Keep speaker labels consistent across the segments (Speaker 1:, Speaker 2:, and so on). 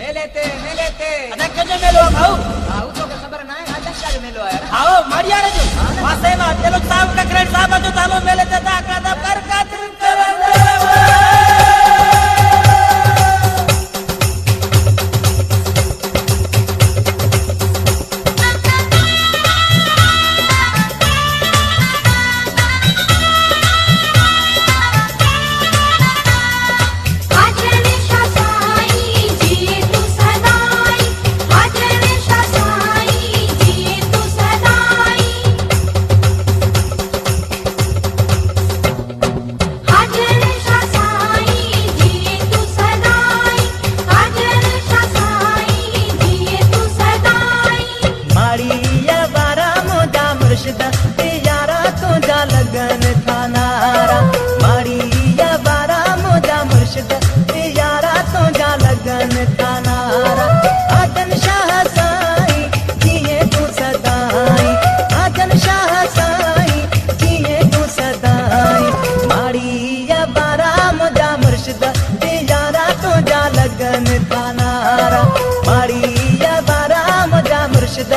Speaker 1: ले लेते
Speaker 2: अरे केजे मेलो भाऊ
Speaker 1: आऊ तो के खबर ना है आज क्या मेलो है
Speaker 2: आओ मारिया रे जो वासे ना चलो साहब का क्रेड साहब जो चालो मेले ते ता का पर का यारा तुझा लगन था नारा मारिया बारा मुझा मुर्शिद यारा तुझा लगन था नारा आदन शाह साई जिए तू सदाई आदन शाह साई जिए तू सदाई मारिया बारा मुझा मुर्शिद यारा तुझा लगन था नारा मारिया बारा मुझा मुर्शिद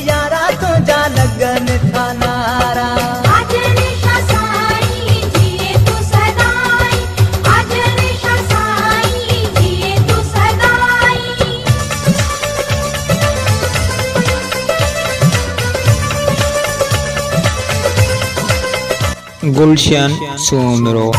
Speaker 2: यारा तुझा लगन था नारा
Speaker 3: गुलशन सोमरो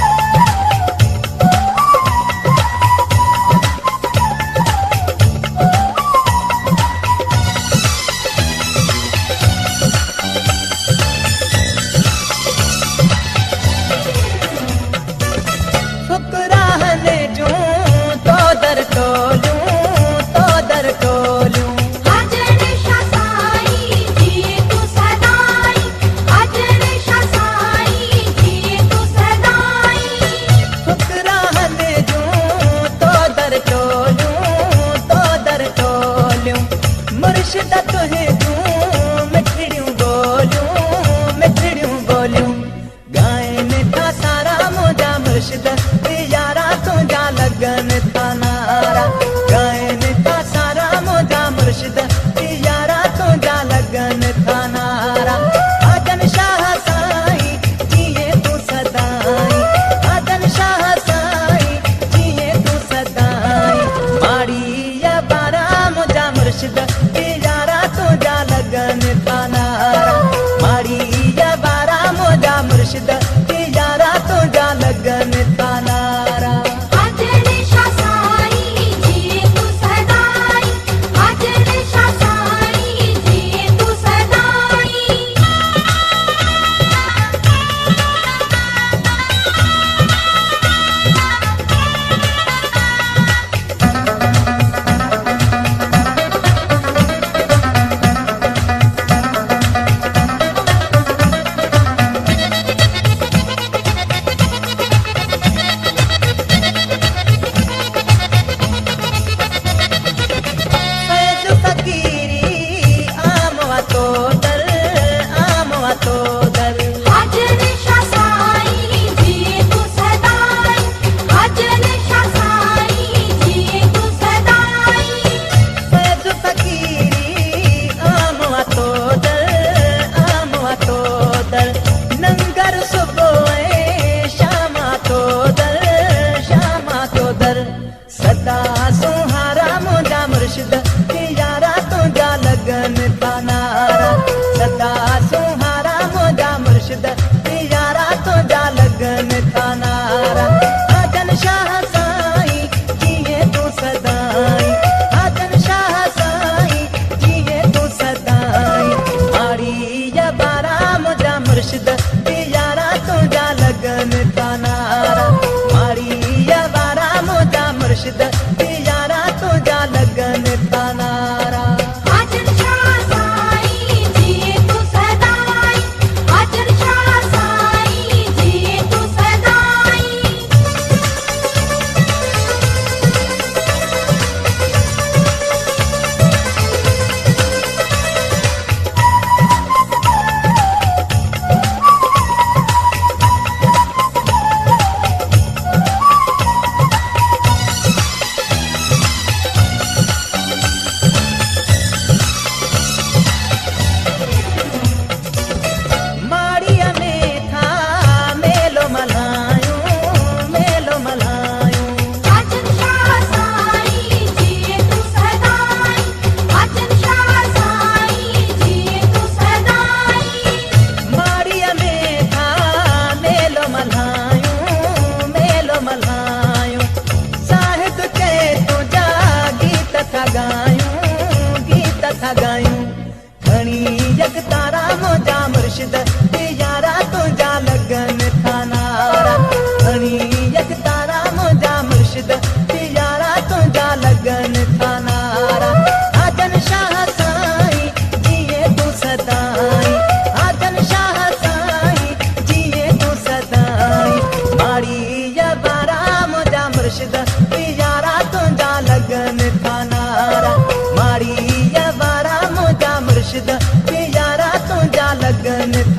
Speaker 4: गणित